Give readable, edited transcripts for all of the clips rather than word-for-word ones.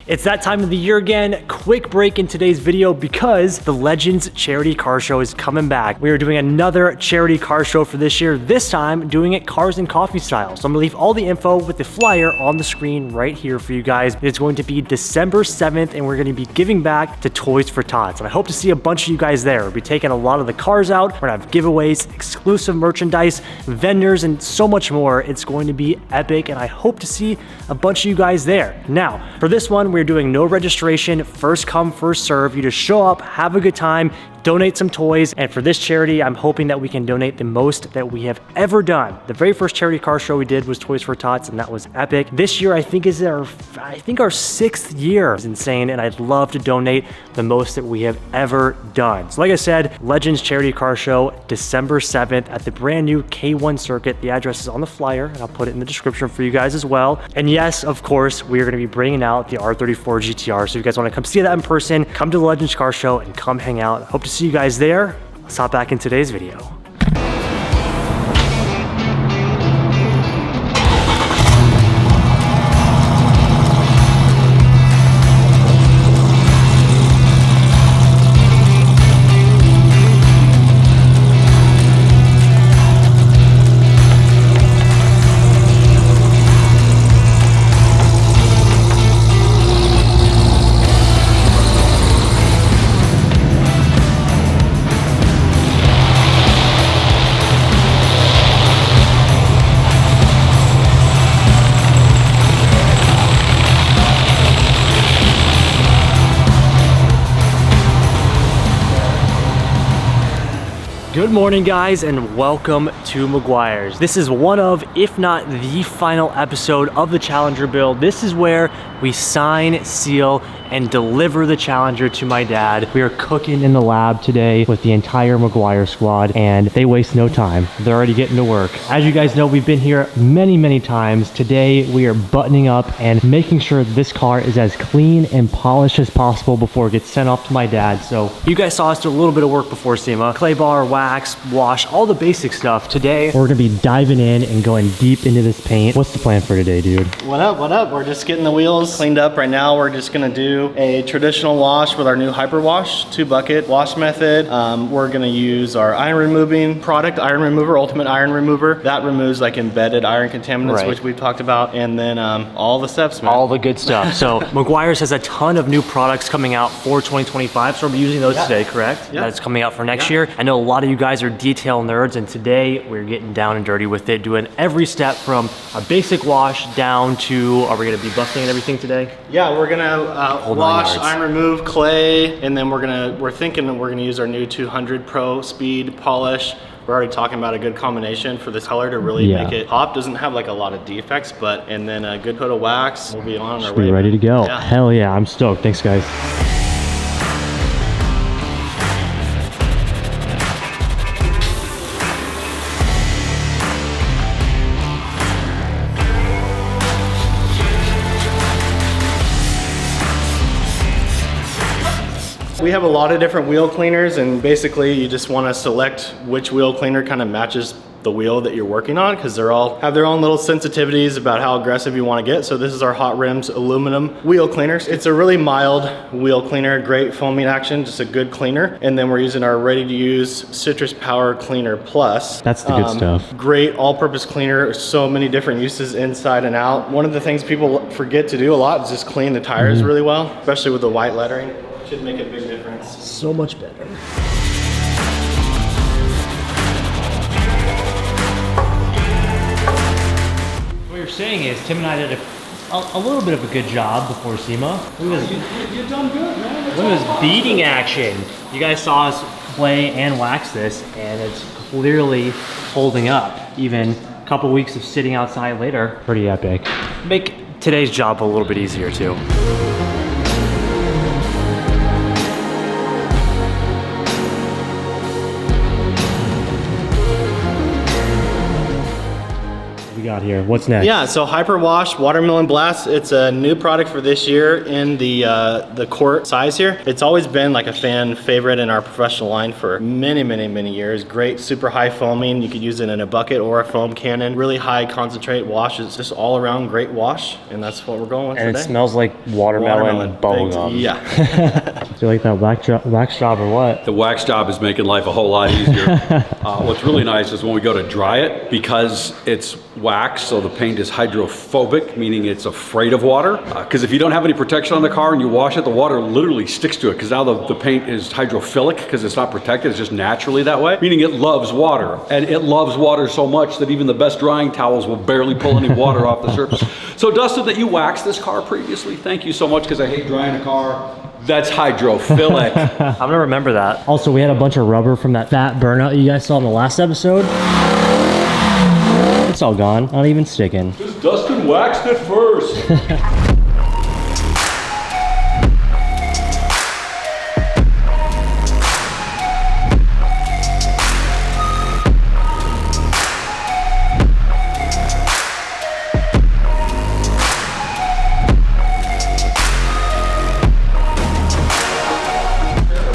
It's that time of the year again. Quick break in today's video because the Legends Charity Car Show is coming back. We are doing another charity car show for this year, this time doing it cars and coffee style. So I'm gonna leave all the info with the flyer on the screen right here for you guys. It's going to be December 7th and we're gonna be giving back to Toys for Tots. And I hope to see a bunch of you guys there. We'll be taking a lot of the cars out. We're gonna have giveaways, exclusive merchandise, vendors, and so much more. It's going to be epic and I hope to see a bunch of you guys there. Now, for this one, we're doing no registration, first come, first serve. You just show up, have a good time, donate some toys, and for this charity, I'm hoping that we can donate the most that we have ever done. The very first charity car show we did was Toys for Tots, and that was epic. This year, I think is our 6th year. It's insane, and I'd love to donate the most that we have ever done. So like I said, Legends Charity Car Show, December 7th at the brand new K1 circuit. The address is on the flyer, and I'll put it in the description for you guys as well. And yes, of course, we are gonna be bringing out the R34 GTR. So if you guys wanna come see that in person, come to the Legends Car Show and come hang out. Hope to see you guys there. Let's hop back in today's video. Good morning guys and welcome to Meguiar's. This is one of, if not the final episode of the Challenger build. This is where we sign, seal, and deliver the Challenger to my dad. We are cooking in the lab today with the entire Meguiar squad and they waste no time. They're already getting to work. As you guys know, we've been here many times. Today we are buttoning up and making sure this car is as clean and polished as possible before it gets sent off to my dad. So you guys saw us do a little bit of work before SEMA. Clay bar, wax, wash, all the basic stuff. Today we're gonna be diving in and going deep into this paint. What's the plan for today, dude? What up? We're just getting the wheels cleaned up right now. We're just gonna do a traditional wash with our new Hyper Wash 2-bucket wash method. We're gonna use our iron removing product, Iron Remover, Ultimate Iron Remover. That removes like embedded iron contaminants, which we've talked about, and then all the steps, man. All the good stuff. So Meguiar's has a ton of new products coming out for 2025, so we'll be using those today, correct? Yeah. That's coming out for next year. I know a lot of you guys are detail nerds, and today we're getting down and dirty with it, doing every step from a basic wash down to, are we gonna be busting and everything today? Yeah, we're gonna wash, iron remove, clay, and then we're thinking that we're gonna use our new 200 Pro Speed polish. We're already talking about a good combination for this color to really make it pop. Doesn't have like a lot of defects, and then a good coat of wax. We'll be on our way. Be ready to go. Yeah. Hell yeah, I'm stoked. Thanks, guys. We have a lot of different wheel cleaners, and basically you just want to select which wheel cleaner kind of matches the wheel that you're working on, because they're all have their own little sensitivities about how aggressive you want to get. So this is our Hot Rims aluminum wheel cleaners. It's a really mild wheel cleaner, great foaming action, just a good cleaner. And then we're using our ready to use Citrus Power Cleaner Plus. That's the good stuff. Great all-purpose cleaner, so many different uses inside and out. One of the things people forget to do a lot is just clean the tires really well, especially with the white lettering. Should make a big difference. So much better. What you're saying is Tim and I did a little bit of a good job before SEMA. You've done good, man. Look at this beating action. You guys saw us play and wax this, and it's clearly holding up. Even a couple weeks of sitting outside later. Pretty epic. Make today's job a little bit easier too. got here? What's next? Yeah, so Hyper Wash Watermelon Blast. It's a new product for this year in the quart size here. It's always been like a fan favorite in our professional line for many years. Great, super high foaming. You could use it in a bucket or a foam cannon. Really high concentrate wash. It's just all around great wash, and that's what we're going with and today. It smells like watermelon bubble gum. Yeah. Do you like that wax job or what? The wax job is making life a whole lot easier. What's really nice is when we go to dry it, because it's wax, so the paint is hydrophobic, meaning it's afraid of water. Because if you don't have any protection on the car and you wash it, the water literally sticks to it, because now the paint is hydrophilic because it's not protected, it's just naturally that way, meaning it loves water. And it loves water so much that even the best drying towels will barely pull any water off the surface. So Dustin, that you waxed this car previously, thank you so much, because I hate drying a car. That's hydrophilic. I'm gonna remember that. Also, we had a bunch of rubber from that fat burnout you guys saw in the last episode. It's all gone, not even sticking. Because Dustin waxed it first.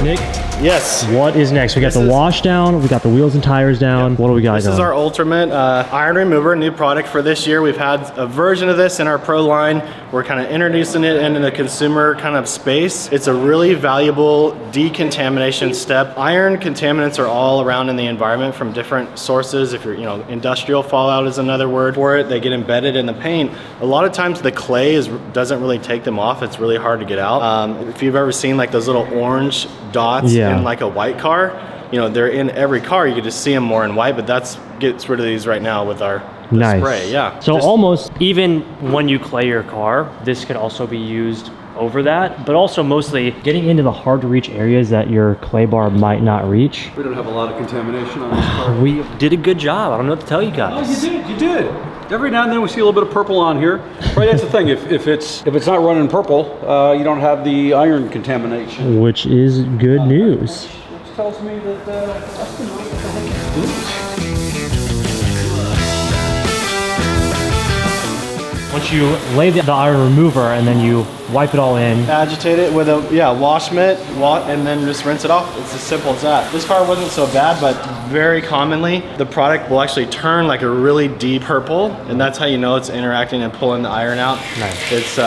Nick? Yes. What is next? We got the wash down, we got the wheels and tires down. Yep. What do we got? This is our ultimate iron remover, new product for this year. We've had a version of this in our Pro line. We're kind of introducing it into the consumer kind of space. It's a really valuable decontamination step. Iron contaminants are all around in the environment from different sources. If you're, industrial fallout is another word for it. They get embedded in the paint. A lot of times the clay doesn't really take them off. It's really hard to get out. If you've ever seen like those little orange dots in like a white car, they're in every car. You can just see them more in white, but gets rid of these right now with our spray. Yeah. So almost even when you clay your car, this could also be used over that, but also mostly getting into the hard to reach areas that your clay bar might not reach. We don't have a lot of contamination on this car. We did a good job. I don't know what to tell you guys. Oh, you did. Every now and then we see a little bit of purple on here. Right, that's the thing. If it's not running purple, you don't have the iron contamination. Which is good news. Which tells me that that's been what the heck is doing. Once you lay the iron remover and then you wipe it all in. Agitate it with a wash mitt, and then just rinse it off. It's as simple as that. This car wasn't so bad, but very commonly the product will actually turn like a really deep purple, and that's how you know it's interacting and pulling the iron out. Nice. It's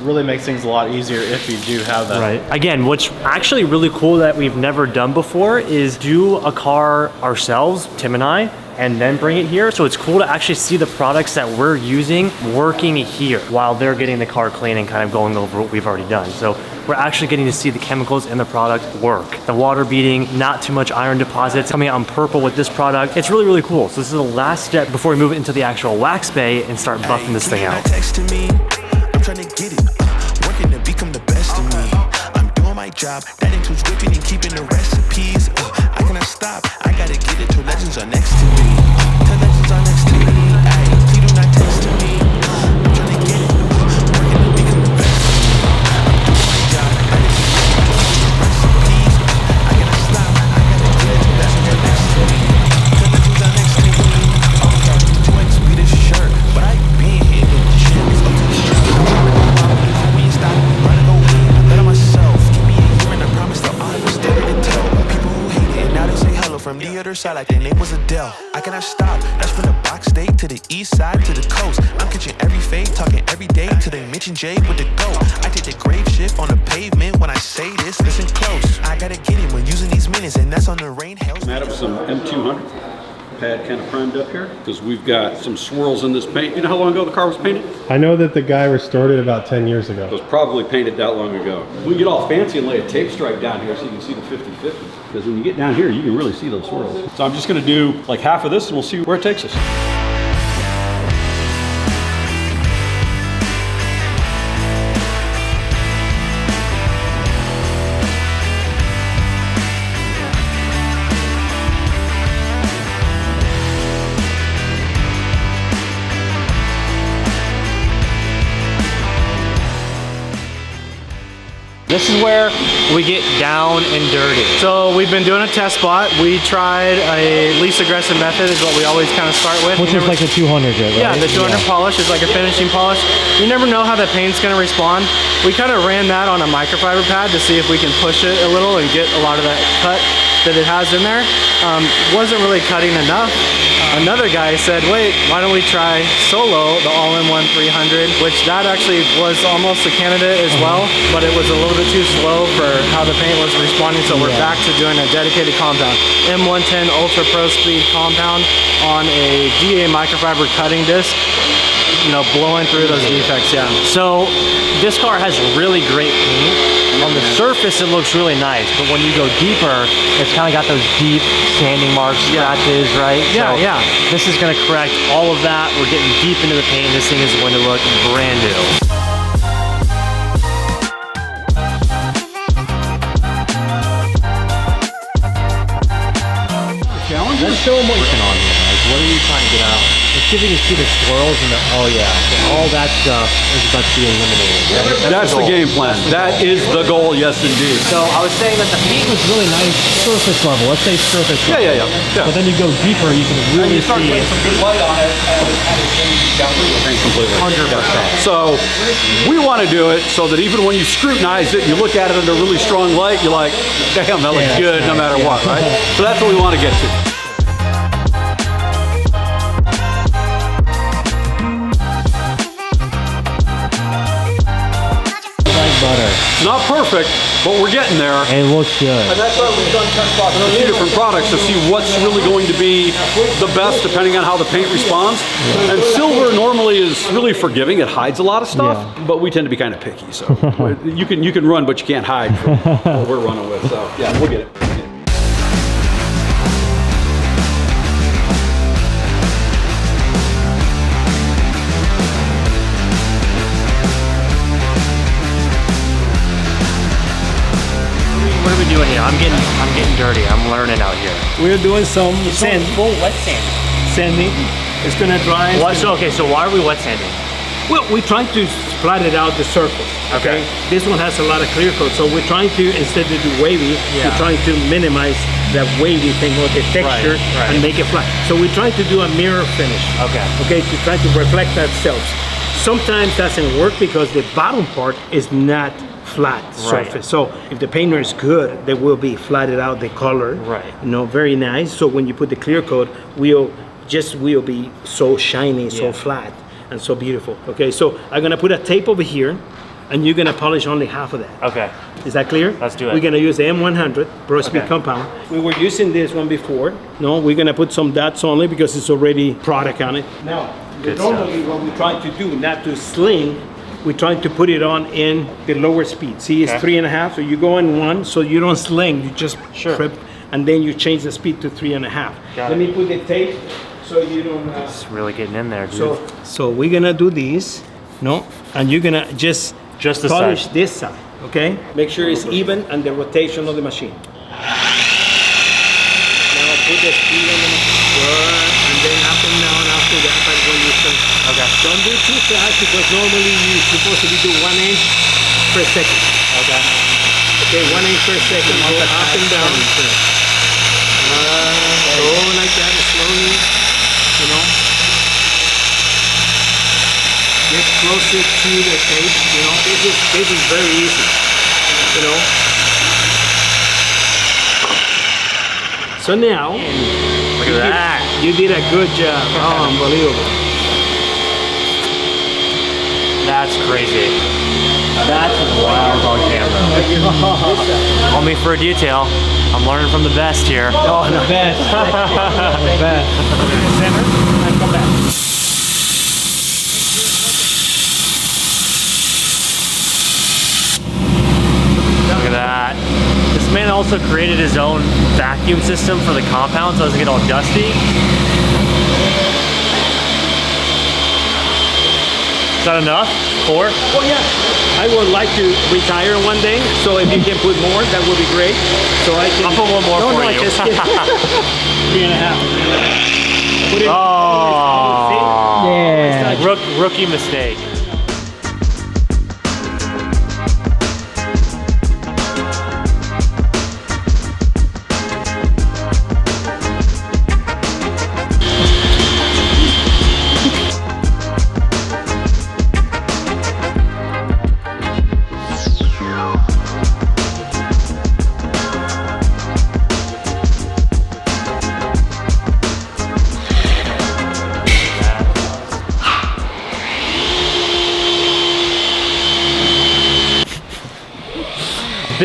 really makes things a lot easier if you do have that. Right. Again, what's actually really cool that we've never done before is do a car ourselves, Tim and I, and then bring it here. So it's cool to actually see the products that we're using working here while they're getting the car clean and kind of going over what we've already done. So we're actually getting to see the chemicals in the product work. The water beating, not too much iron deposits, coming out in purple with this product. It's really, really cool. So this is the last step before we move it into the actual wax bay and start buffing this thing out. I'm trying to get it, working to become the best of me. I'm doing my job, that includes whipping and keeping the recipes. I cannot stop, I gotta get it till legends are next to me. Till legends are next to me, please do not text to me. I'm trying to get it, working to become the best of me. I'm doing my job, that includes whipping and keeping the recipes. I cannot stop, I gotta get it till legends are next to me. Till legends are next to me. To expect this shirt, but I been here in the gym. It's up to the strap. When you stop, running away, I bet on myself. Give me a year and I promise that I'll never stay to tell. People who hate it, and now they say hello from the other side like their name was Adele. I cannot stop, that's from the box state to the east side to the coast. I'm catching every fade, talking every day till they mention Jay with the go. I take the grave shift on the pavement when I say this, listen close. I gotta get it when using these minutes, and that's on the rain hell. Matt up some M200. Pad kind of primed up here because we've got some swirls in this paint. You know how long ago the car was painted? I know that the guy restored it about 10 years ago. It was probably painted that long ago. We can get all fancy and lay a tape stripe down here so you can see the 50/50. Because when you get down here, you can really see those swirls. So I'm just going to do like half of this and we'll see where it takes us. This is where we get down and dirty. So we've been doing a test spot. We tried a least aggressive method is what we always kind of start with. Which is like the 200 grit, right? Yeah, the 200 polish is like a finishing polish. You never know how the paint's gonna respond. We kind of ran that on a microfiber pad to see if we can push it a little and get a lot of that cut that it has in there. Wasn't really cutting enough. Another guy said, wait, why don't we try Solo, the all-in-one 300, which that actually was almost a candidate as well, but it was a little bit too slow for how the paint was responding, so we're back to doing a dedicated compound. M110 Ultra Pro Speed compound on a DA microfiber cutting disc, you know, blowing through those defects, yeah. So this car has really great paint. On the surface, it looks really nice, but when you go deeper, it's kind of got those deep sanding marks, scratches, right? Yeah, so yeah. This is going to correct all of that. We're getting deep into the paint. This thing is going to look brand new. Let's show them what you're working on here. Like, what are you trying to get out? Let's see if you can see the swirls and the, oh yeah, so all that stuff is about to be eliminated, right? That's the game plan. That is the goal, yes indeed. So I was saying that the paint was really nice surface level. Let's say surface level. Yeah. But then you go deeper, you can really see it. Some good light on it, completely. 100%. So we want to do it so that even when you scrutinize it, you look at it under really strong light, you're like, damn, that looks good no matter what, right? So that's what we want to get to. Butter. Not perfect, but we're getting there. It looks good. And that's why we've done test spots on a few different products to see what's really going to be the best depending on how the paint responds. Yeah. And silver normally is really forgiving. It hides a lot of stuff, but we tend to be kind of picky. So you can run, but you can't hide from what we're running with. So yeah, we'll get it. What are we doing here? I'm getting dirty. I'm learning out here. We're doing some sand. Full wet sanding. Sanding. It's gonna dry. So why are we wet sanding? Well, we're trying to flatten out the surface. Okay. This one has a lot of clear coat, so we're trying to, instead of do wavy, we're trying to minimize that wavy thing or the texture and make it flat. So we're trying to do a mirror finish. Okay, to try to reflect that self. Sometimes doesn't work because the bottom part is not flat surface. So if the painter is good, they will be flatted out the color. You know, very nice. So when you put the clear coat, will be so shiny, so flat, and so beautiful. Okay, so I'm gonna put a tape over here, and you're gonna polish only half of that. Okay. Is that clear? Let's do it. We're gonna use the M100 Pro Speed compound. We were using this one before. No, we're gonna put some dots only because it's already product on it. Now, normally what we're trying to do, not to sling, we're trying to put it on in the lower speed. See, it's 3.5, so you go in 1, so you don't sling, you just trip, and then you change the speed to 3.5. Let me put the tape so you don't... It's really getting in there, dude. So we're gonna do these, and you're gonna just the polish side. this side, okay? Make sure it's even and the rotation of the machine. Now put the speed on the machine, and then up and down after that, but when you finish. Okay. Don't do too fast because normally you're supposed to do 1 inch per second. Okay. Okay, 1 inch per second. Go up and down. Go like that slowly. You know. Get closer to the tape. You know, this is very easy. You know. So now, look at that. You did a good job. Oh, unbelievable. That's crazy. That's wild on camera. Call me for a detail. I'm learning from the best here. Oh, the best. The best. Center and come back. Look at that. This man also created his own vacuum system for the compound so it doesn't get all dusty. Is that enough? 4? Oh yeah. I would like to retire one day, so if you can put more, that would be great. So I can. I'll put one more for you. Just 3.5. Put it. Oh, yeah. Rookie mistake.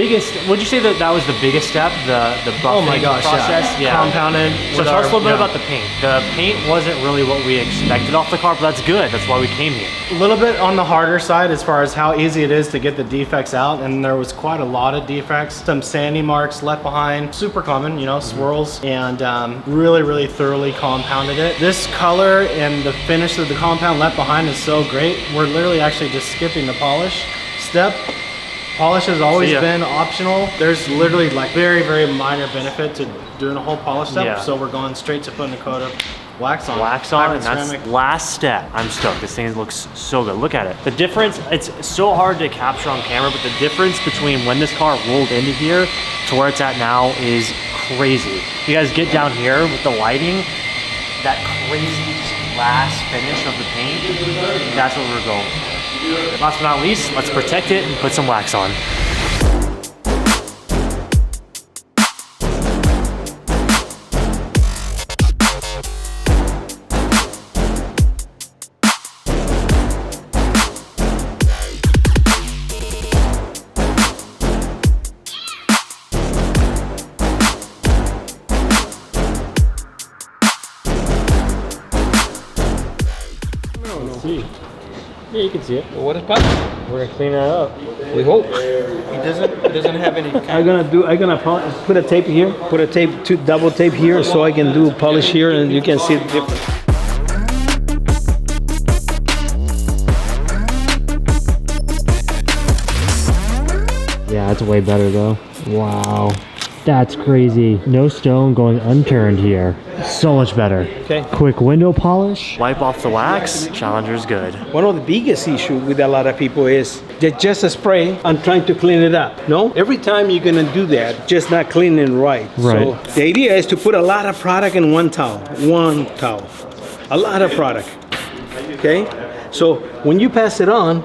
biggest, would you say that that was the biggest step, the buffing Oh my gosh, process? yeah. Compounded. So tell us a little bit about the paint. The paint wasn't really what we expected off the car, but that's good. That's why we came here. A little bit on the harder side as far as how easy it is to get the defects out, and there was quite a lot of defects. Some sandy marks left behind, super common, you know, swirls, and really thoroughly compounded it. This color and the finish of the compound left behind is so great. We're literally actually just skipping the polish step. Polish has always been optional. There's literally like very minor benefit to doing a whole polish step, so we're going straight to putting a coat of wax on. Wax on, and that's last step. I'm stoked. This thing looks so good. Look at it. The difference, it's so hard to capture on camera, but the difference between when this car rolled into here to where it's at now is crazy. You guys get down here with the lighting, that crazy glass finish of the paint, that's what we're going for. Last but not least, let's protect it and put some wax on. Yeah, you can see it. Well, what is possible? We're gonna clean that up. We hope. It doesn't have any. I'm gonna put a tape here, put a tape, double tape here, so I can do polish here, and you can see the difference. Yeah, that's way better though. Wow. That's crazy. No stone going unturned here. So much better. Okay. Quick window polish. Wipe off the wax. Challenger's good. One of the biggest issues with a lot of people is they just spray and trying to clean it up. No? Every time you're gonna do that, just not cleaning right. So the idea is to put a lot of product in one towel. One towel. A lot of product. Okay? So when you pass it on,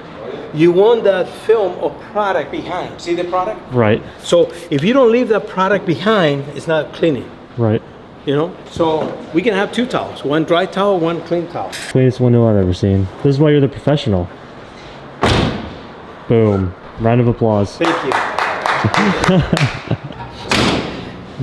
you want that film of product behind. See the product? Right. So if you don't leave that product behind, it's not cleaning. Right. You know? So we can have two towels. One dry towel, one clean towel. Cleanest window I've ever seen. This is why you're the professional. Boom. Round of applause. Thank you.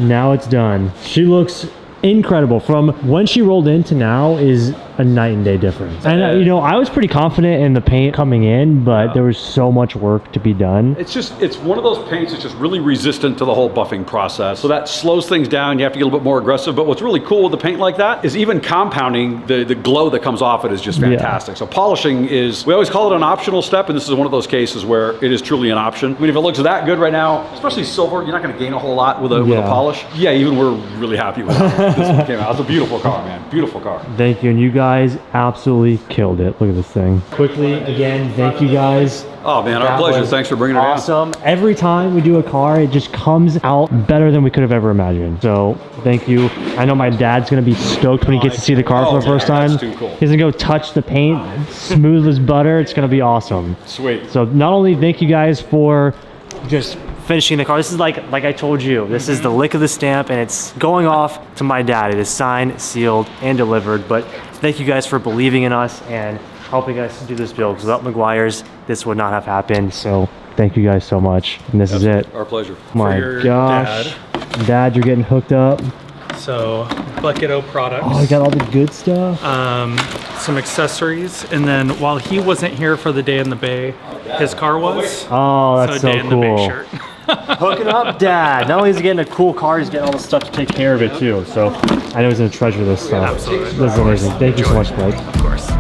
Now it's done. She looks incredible. From when she rolled in to now is a night and day difference. And you know, I was pretty confident in the paint coming in, but there was so much work to be done. It's one of those paints that's just really resistant to the whole buffing process. So that slows things down. You have to get a little bit more aggressive. But what's really cool with the paint like that is even compounding, the glow that comes off it is just fantastic. So polishing is, we always call it an optional step, and this is one of those cases where it is truly an option. I mean, if it looks that good right now, especially silver, you're not gonna gain a whole lot with a polish. Yeah, even we're really happy with how this one came out. It's a beautiful car, man. Beautiful car. Thank you, and you guys absolutely killed it. Look at this thing. Quickly, again, thank you guys. Oh man, our pleasure. Thanks for bringing it out. Awesome. Every time we do a car, it just comes out better than we could have ever imagined. So thank you. I know my dad's gonna be stoked when he gets to see the car for the first time. That's too cool. He's gonna go touch the paint, smooth as butter. It's gonna be awesome. Sweet. So not only thank you guys for just finishing the car. This is like I told you, this is the lick of the stamp, and it's going off to my dad. It is signed, sealed, and delivered. But thank you guys for believing in us and helping us do this build. Without Meguiar's, this would not have happened. So thank you guys so much. And this is it. Our pleasure. My gosh. Dad, you're getting hooked up. So Bucket O products. Oh, you got all the good stuff. Some accessories, and then while he wasn't here for the Day in the Bay, his car was. Oh, that's so Day in the Bay cool. shirt. Hooking up Dad. Not only is he getting a cool car, he's getting all the stuff to take care of it too. So I know he's gonna treasure this stuff. Absolutely. This is amazing. Thank you so much, Blake. Of course.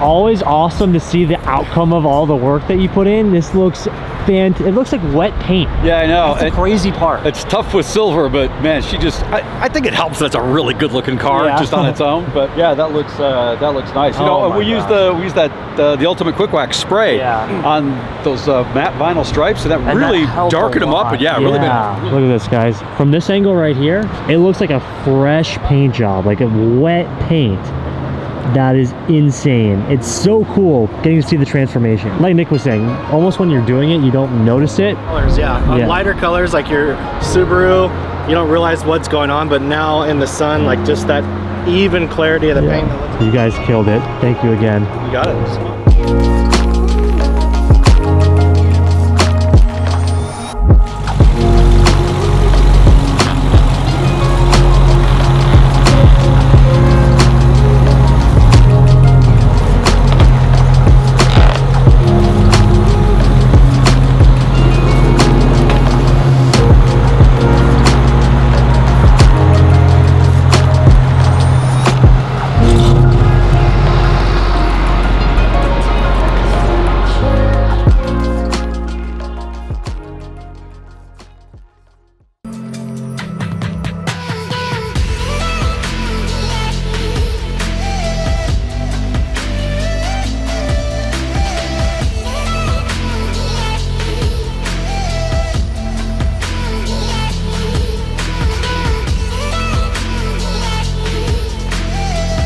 always awesome to see the outcome of all the work that you put in. This looks it looks like wet paint. Yeah, I know. That's the crazy part. It's tough with silver, but man, I think it helps. That's a really good looking car just on its own. But yeah, that looks nice. You know, we use the Ultimate Quick Wax spray on those matte vinyl stripes, and that really darkened them up. And really look at this, guys. From this angle right here, it looks like a fresh paint job, like a wet paint. That is insane. It's so cool getting to see the transformation. Like Nick was saying, almost when you're doing it, you don't notice it. Colors, on lighter colors like your Subaru, you don't realize what's going on, but now in the sun, like just that even clarity of the paint. You guys killed it. Thank you again. You got it.